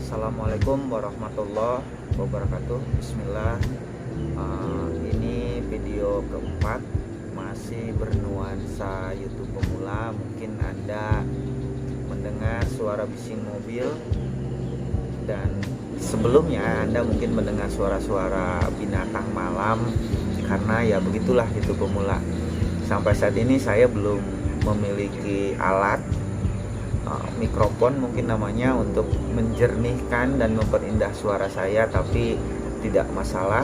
Assalamualaikum warahmatullahi wabarakatuh. Bismillah. Ini video keempat, masih bernuansa YouTube pemula. Mungkin Anda mendengar suara bising mobil, dan sebelumnya Anda mungkin mendengar suara-suara binatang malam, karena ya begitulah YouTube pemula. Sampai saat ini saya belum memiliki alat mikrofon mungkin namanya untuk menjernihkan dan memperindah suara saya, tapi tidak masalah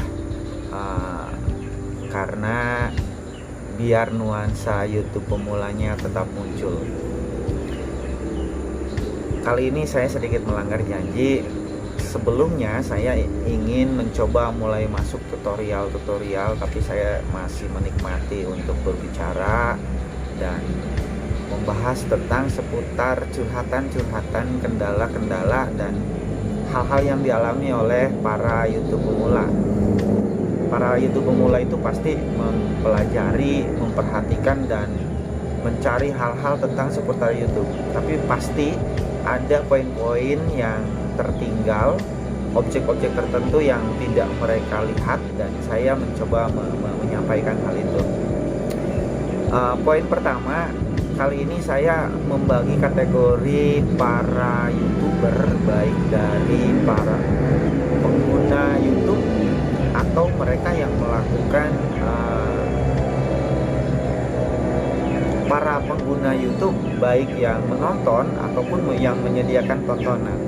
karena biar nuansa YouTube pemulanya tetap muncul. Kali ini saya sedikit melanggar janji. Sebelumnya saya ingin mencoba mulai masuk tutorial, tapi saya masih menikmati untuk berbicara dan membahas tentang seputar curhatan-curhatan, kendala-kendala, dan hal-hal yang dialami oleh para YouTube pemula. Para YouTube pemula itu pasti mempelajari, memperhatikan, dan mencari hal-hal tentang seputar YouTube. Tapi pasti ada poin-poin yang tertinggal, objek-objek tertentu yang tidak mereka lihat, dan saya mencoba menyampaikan hal itu. Poin pertama, kali ini saya membagi kategori para YouTuber, baik dari para pengguna YouTube atau mereka yang melakukan para pengguna YouTube, baik yang menonton ataupun yang menyediakan tontonan.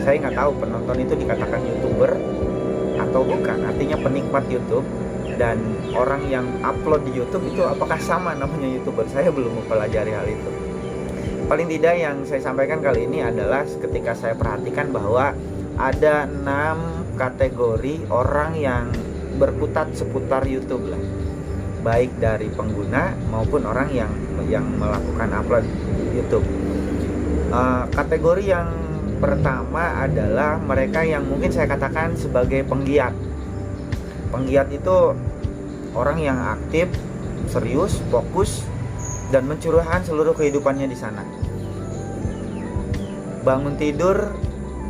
Saya nggak tahu penonton itu dikatakan YouTuber atau bukan, artinya penikmat YouTube. Dan orang yang upload di YouTube itu apakah sama namanya YouTuber? Saya belum mempelajari hal itu. Paling tidak yang saya sampaikan kali ini adalah ketika saya perhatikan bahwa ada 6 kategori orang yang berkutat seputar YouTube lah, baik dari pengguna maupun orang yang melakukan upload YouTube. Kategori yang pertama adalah mereka yang mungkin saya katakan sebagai penggiat. Penggiat itu orang yang aktif, serius, fokus, dan mencurahkan seluruh kehidupannya di sana. Bangun tidur,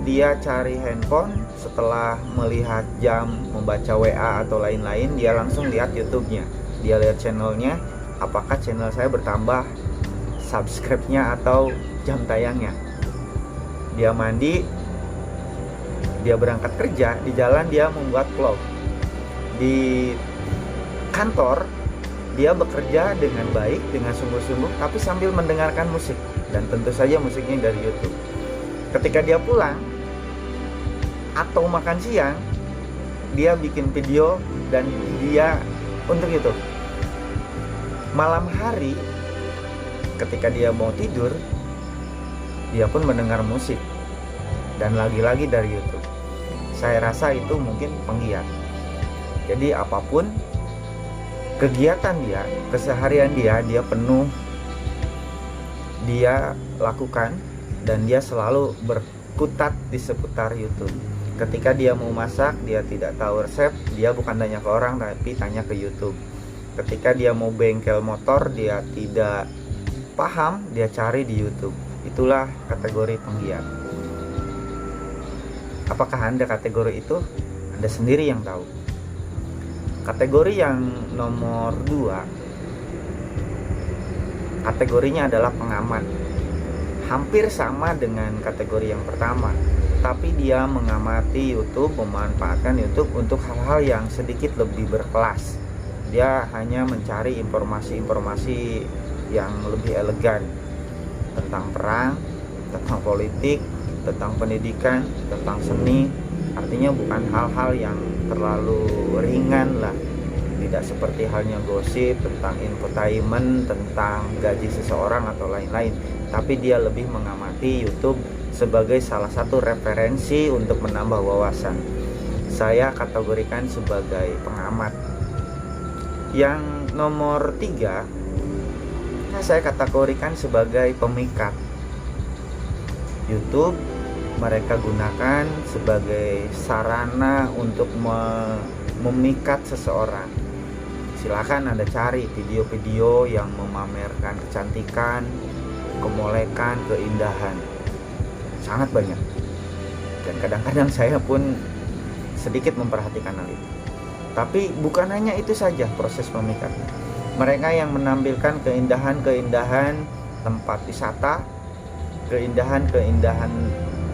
dia cari handphone, setelah melihat jam, membaca WA atau lain-lain, dia langsung lihat YouTube-nya. Dia lihat channelnya, apakah channel saya bertambah subscribe-nya atau jam tayangnya. Dia mandi, dia berangkat kerja, di jalan dia membuat vlog. Di kantor dia bekerja dengan baik, dengan sungguh-sungguh, tapi sambil mendengarkan musik, dan tentu saja musiknya dari YouTube. Ketika dia pulang atau makan siang, dia bikin video dan dia untuk YouTube. Malam hari ketika dia mau tidur, dia pun mendengar musik dan lagi-lagi dari YouTube. Saya rasa itu mungkin penggiat. Jadi apapun kegiatan dia, keseharian dia penuh dia lakukan, dan dia selalu berkutat di seputar YouTube. Ketika dia mau masak, dia tidak tahu resep, dia bukan tanya ke orang tapi tanya ke YouTube. Ketika dia mau bengkel motor, dia tidak paham, dia cari di YouTube. Itulah kategori penggiat. Apakah Anda kategori itu? Anda sendiri yang tahu. Kategori yang nomor 2, kategorinya adalah pengamat. Hampir sama dengan kategori yang pertama, tapi dia mengamati YouTube, memanfaatkan YouTube untuk hal-hal yang sedikit lebih berkelas. Dia hanya mencari informasi-informasi yang lebih elegan tentang perang, tentang politik, tentang pendidikan, tentang seni. Artinya bukan hal-hal yang terlalu ringan lah, tidak seperti halnya gosip tentang infotainment, tentang gaji seseorang atau lain-lain. Tapi dia lebih mengamati YouTube sebagai salah satu referensi untuk menambah wawasan. Saya kategorikan sebagai pengamat. Yang nomor 3, saya kategorikan sebagai pemikat. YouTube mereka gunakan sebagai sarana untuk memikat seseorang. Silakan Anda cari video-video yang memamerkan kecantikan, kemolekan, keindahan. Sangat banyak. Dan kadang-kadang saya pun sedikit memperhatikan hal itu. Tapi bukan hanya itu saja proses memikatnya. Mereka yang menampilkan keindahan-keindahan tempat wisata, keindahan-keindahan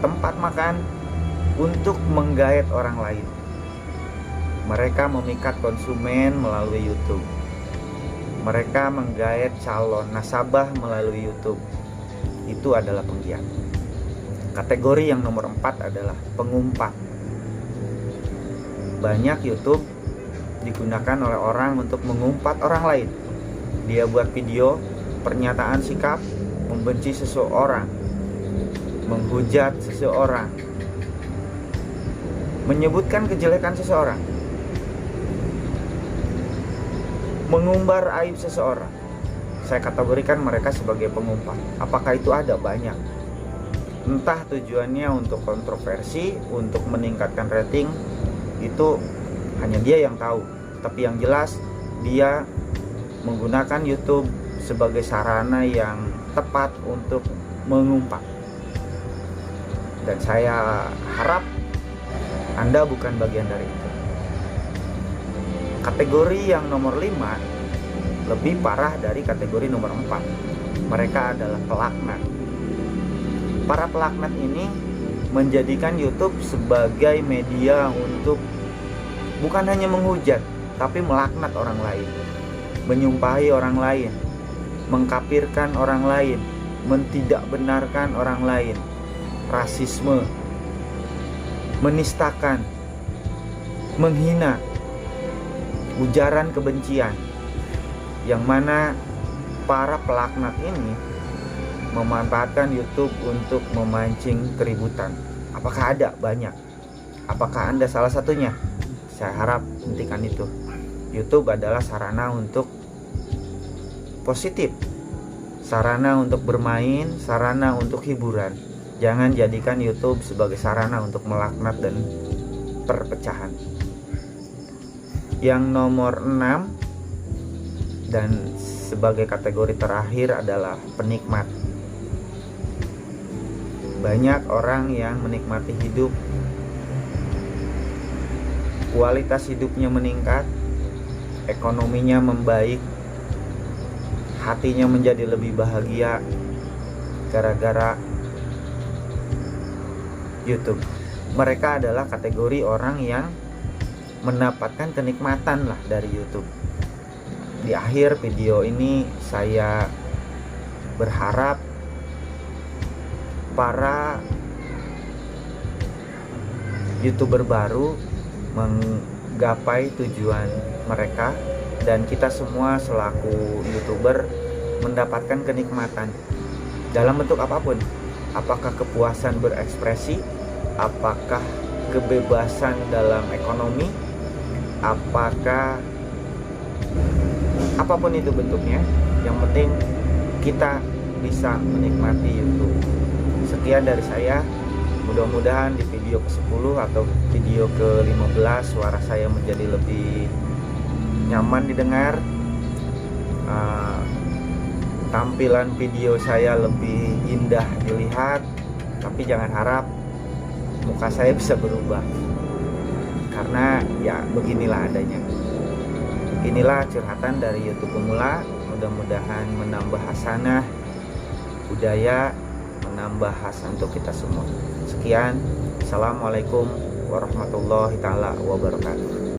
tempat makan untuk menggait orang lain. Mereka memikat konsumen melalui YouTube. Mereka menggait calon nasabah melalui YouTube. Itu adalah penggiat. Kategori yang nomor 4 adalah pengumpat. Banyak YouTube digunakan oleh orang untuk mengumpat orang lain. Dia buat video pernyataan sikap membenci seseorang, menghujat seseorang, menyebutkan kejelekan seseorang, mengumbar aib seseorang. Saya kategorikan mereka sebagai pengumpat. Apakah itu ada? Banyak. Entah tujuannya untuk kontroversi, untuk meningkatkan rating, itu hanya dia yang tahu. Tapi yang jelas dia menggunakan YouTube sebagai sarana yang tepat untuk mengumpat. Dan saya harap Anda bukan bagian dari itu. Kategori yang nomor 5 lebih parah dari kategori nomor 4. Mereka adalah pelaknat. Para pelaknat ini menjadikan YouTube sebagai media untuk bukan hanya menghujat, tapi melaknat orang lain, menyumpahi orang lain, mengkafirkan orang lain, mentidakbenarkan orang lain, rasisme, menistakan, menghina, ujaran kebencian, yang mana para pelaknat ini memanfaatkan YouTube untuk memancing keributan. Apakah ada? Banyak. Apakah Anda salah satunya? Saya harap hentikan itu. YouTube adalah sarana untuk positif, sarana untuk bermain, sarana untuk hiburan. Jangan jadikan YouTube sebagai sarana untuk melaknat dan perpecahan. Yang nomor 6 dan sebagai kategori terakhir adalah penikmat. Banyak orang yang menikmati hidup, kualitas hidupnya meningkat, ekonominya membaik, hatinya menjadi lebih bahagia gara-gara YouTube. Mereka adalah kategori orang yang mendapatkan kenikmatan lah dari YouTube. Di akhir video ini saya berharap para YouTuber baru menggapai tujuan mereka, dan kita semua selaku YouTuber mendapatkan kenikmatan dalam bentuk apapun. Apakah kepuasan berekspresi, apakah kebebasan dalam ekonomi, apakah apapun itu bentuknya, yang penting kita bisa menikmati YouTube. Sekian dari saya. Mudah-mudahan di video ke-10 atau video ke-15 suara saya menjadi lebih nyaman didengar, tampilan video saya lebih indah dilihat. Tapi jangan harap muka saya bisa berubah, karena ya beginilah adanya. Inilah curhatan dari YouTube pemula. Mudah-mudahan menambah hasanah budaya, menambah hasanah untuk kita semua. Sekian, assalamualaikum warahmatullahi taala wabarakatuh.